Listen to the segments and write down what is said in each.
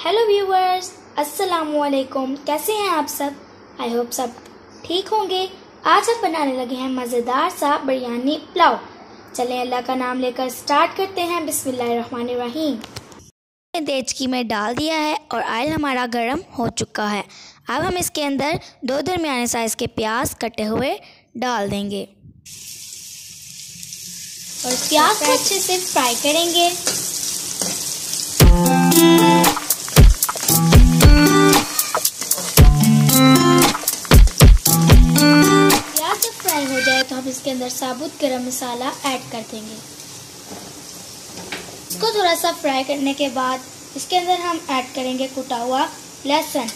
Hello viewers, अस्सलामुअलैकुम। कैसे हैं आप सब? आई होप सब ठीक होंगे। आज हम बनाने लगे हैं मज़ेदार सा बिरयानी पुलाव। चलें अल्लाह का नाम लेकर स्टार्ट करते हैं। बिस्मिल्लाहिर्रहमानिर्रहीम। देचकी में डाल दिया है और ऑयल हमारा गर्म हो चुका है। अब हम इसके अंदर 2 दरमियाने साइज़ के प्याज कटे हुए डाल देंगे और प्याज को अच्छे से फ्राई करेंगे। प्याज जब फ्राई हो जाए तो हम इसके अंदर साबुत गरम मसाला ऐड कर देंगे। इसको थोड़ा सा फ्राई करने के बाद इसके अंदर हम ऐड करेंगे कुटा हुआ लहसुन।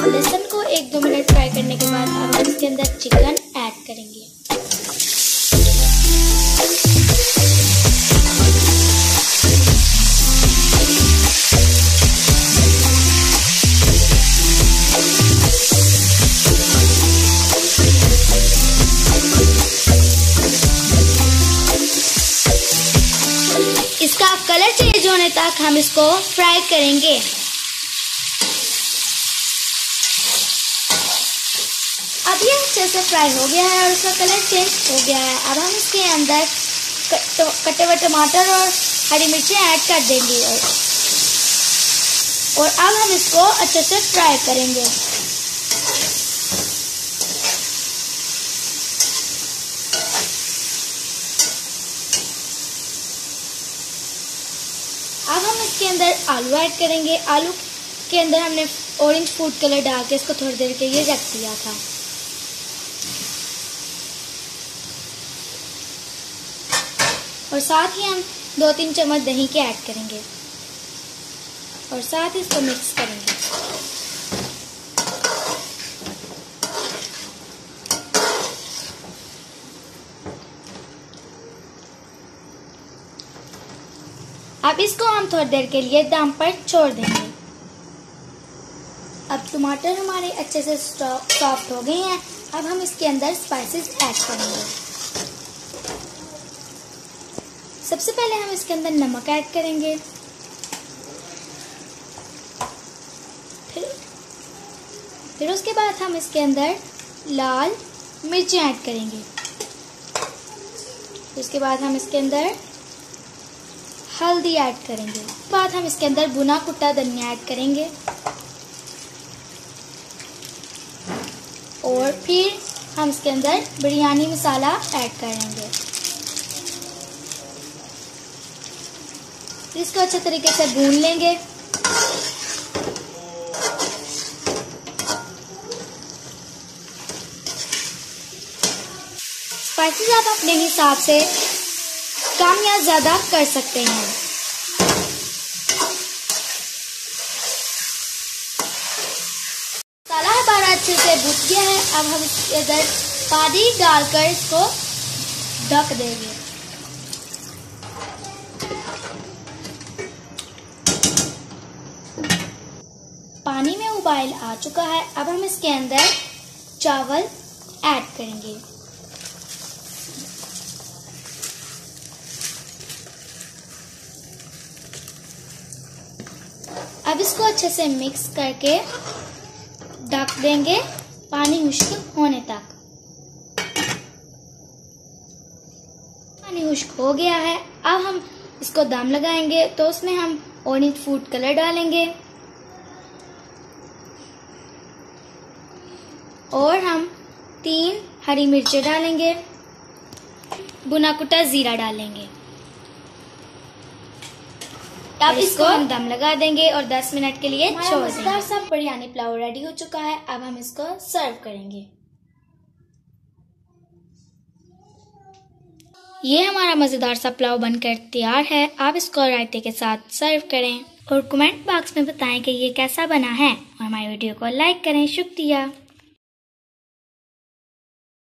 लहसुन को 1-2 मिनट फ्राई करने के बाद अब हम इसके अंदर चिकन ऐड करेंगे। इसका कलर चेंज होने तक हम इसको फ्राई करेंगे। अब ये अच्छे से फ्राई हो गया है और इसका कलर चेंज हो गया है। अब हम इसके अंदर कटे हुए टमाटर और हरी मिर्चें ऐड कर देंगे और अब हम इसको अच्छे से फ्राई करेंगे। अब हम इसके अंदर आलू ऐड करेंगे। आलू के अंदर हमने ऑरेंज फूड कलर डाल के इसको थोड़ी देर के लिए रख दिया था। और साथ ही हम 2-3 चम्मच दही के ऐड करेंगे और साथ ही इसको मिक्स करेंगे। अब इसको हम थोड़ी देर के लिए दम पर छोड़ देंगे। अब टमाटर हमारे अच्छे से सॉफ्ट हो गए हैं। अब हम इसके अंदर स्पाइसेस ऐड करेंगे। सबसे पहले हम इसके अंदर नमक ऐड करेंगे, फिर उसके बाद हम इसके अंदर लाल मिर्चें ऐड करेंगे। उसके बाद हम इसके अंदर हल्दी ऐड करेंगे। उसके बाद हम इसके अंदर भुना कुटा धनिया ऐड करेंगे और फिर हम इसके अंदर बिरयानी मसाला ऐड करेंगे। इसको अच्छे तरीके से भून लेंगे। स्पाइसेस आप अपने हिसाब से कम या ज्यादा कर सकते हैं। मसाला हमारा अच्छे से भुन गया है। अब हम इसके अंदर पानी डालकर इसको ढक देंगे। पानी में उबाल आ चुका है। अब हम इसके अंदर चावल ऐड करेंगे। अब इसको अच्छे से मिक्स करके ढक देंगे पानी खुश्क होने तक। पानी खुश्क हो गया है। अब हम इसको दम लगाएंगे तो उसमें हम ऑरेंज फूड कलर डालेंगे और हम 3 हरी मिर्चें डालेंगे, भुना कुटा जीरा डालेंगे। अब इसको हम दम लगा देंगे और 10 मिनट के लिए छोड़ देंगे। मज़ेदार सा बिरयानी पुलाव रेडी हो चुका है। अब हम इसको सर्व करेंगे। ये हमारा मज़ेदार सा पुलाव बनकर तैयार है। आप इसको रायते के साथ सर्व करें और कमेंट बॉक्स में बताएं कि ये कैसा बना है और हमारी वीडियो को लाइक करें। शुक्रिया।